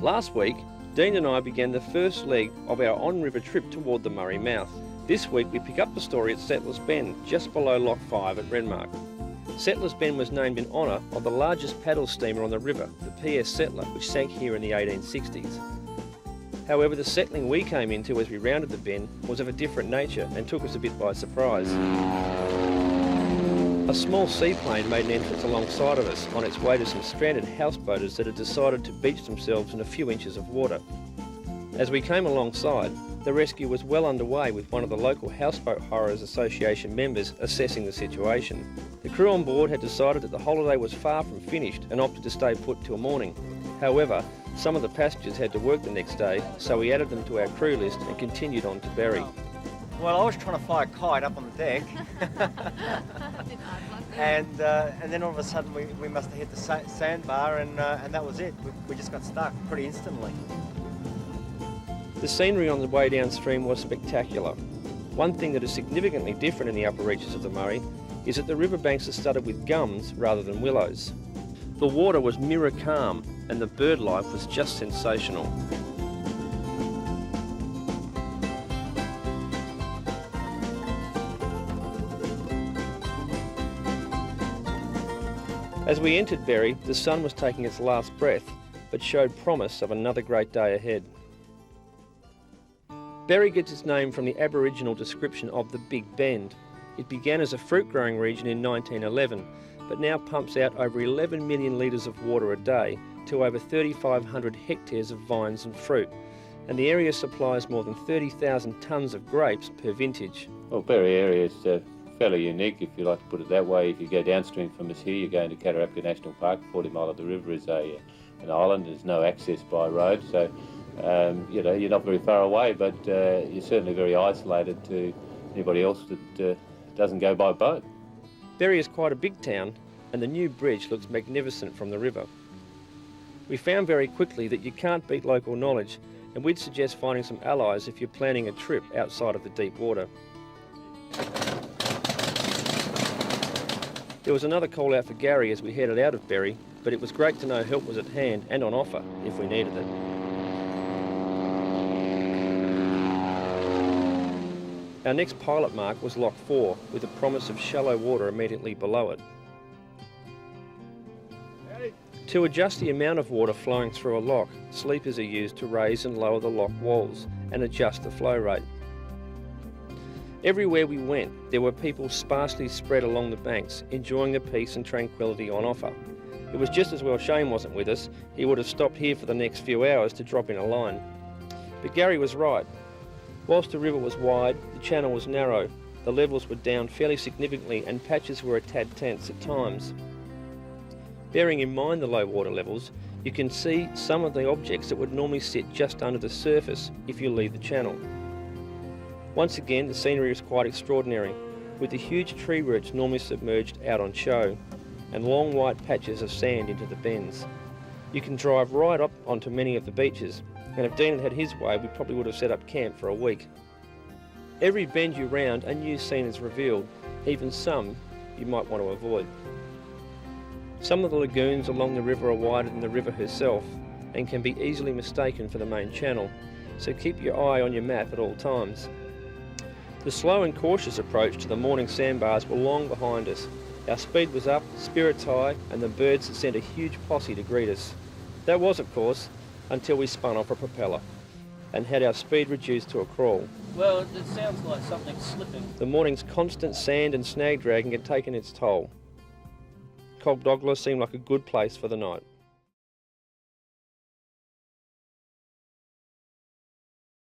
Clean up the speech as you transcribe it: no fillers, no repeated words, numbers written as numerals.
Last week, Dean and I began the first leg of our on-river trip toward the Murray mouth. This week we pick up the story at Settlers Bend, just below Lock 5 at Renmark. Settlers Bend was named in honour of the largest paddle steamer on the river, the PS Settler, which sank here in the 1860s. However, the settling we came into as we rounded the bend was of a different nature and took us a bit by surprise. A small seaplane made an entrance alongside of us on its way to some stranded houseboaters that had decided to beach themselves in a few inches of water. As we came alongside, the rescue was well underway with one of the local Houseboat Horrors Association members assessing the situation. The crew on board had decided that the holiday was far from finished and opted to stay put till morning. However, some of the passengers had to work the next day, so we added them to our crew list and continued on to Berri. Well, I was trying to fly a kite up on the deck, and then all of a sudden we must have hit the sandbar, and that was it. We just got stuck pretty instantly. The scenery on the way downstream was spectacular. One thing that is significantly different in the upper reaches of the Murray is that the riverbanks are studded with gums rather than willows. The water was mirror calm and the bird life was just sensational. As we entered Berri, the sun was taking its last breath, but showed promise of another great day ahead. Berri gets its name from the Aboriginal description of the Big Bend. It began as a fruit-growing region in 1911, but now pumps out over 11 million litres of water a day to over 3,500 hectares of vines and fruit, and the area supplies more than 30,000 tonnes of grapes per vintage. Well, Berri area is fairly unique, if you like to put it that way. If you go downstream from us here, you're going to Catarapka National Park. 40 mile of the river is an island. There's no access by road, so you're not very far away, but you're certainly very isolated to anybody else that doesn't go by boat. Berri is quite a big town, and the new bridge looks magnificent from the river. We found very quickly that you can't beat local knowledge, and we'd suggest finding some allies if you're planning a trip outside of the deep water. There was another call out for Gary as we headed out of Berri, but it was great to know help was at hand and on offer if we needed it. Our next pilot mark was Lock 4, with a promise of shallow water immediately below it. To adjust the amount of water flowing through a lock, sleepers are used to raise and lower the lock walls and adjust the flow rate. Everywhere we went, there were people sparsely spread along the banks, enjoying the peace and tranquility on offer. It was just as well Shane wasn't with us. He would have stopped here for the next few hours to drop in a line. But Gary was right. Whilst the river was wide, the channel was narrow, the levels were down fairly significantly and patches were a tad tense at times. Bearing in mind the low water levels, you can see some of the objects that would normally sit just under the surface if you leave the channel. Once again, the scenery was quite extraordinary, with the huge tree roots normally submerged out on show, and long white patches of sand into the bends. You can drive right up onto many of the beaches, and if Dean had his way, we probably would have set up camp for a week. Every bend you round, a new scene is revealed, even some you might want to avoid. Some of the lagoons along the river are wider than the river herself and can be easily mistaken for the main channel, so keep your eye on your map at all times. The slow and cautious approach to the morning sandbars were long behind us. Our speed was up, spirits high, and the birds had sent a huge posse to greet us. That was, of course, until we spun off a propeller and had our speed reduced to a crawl. Well, it sounds like something's slipping. The morning's constant sand and snag dragging had taken its toll. Cogdogla seemed like a good place for the night.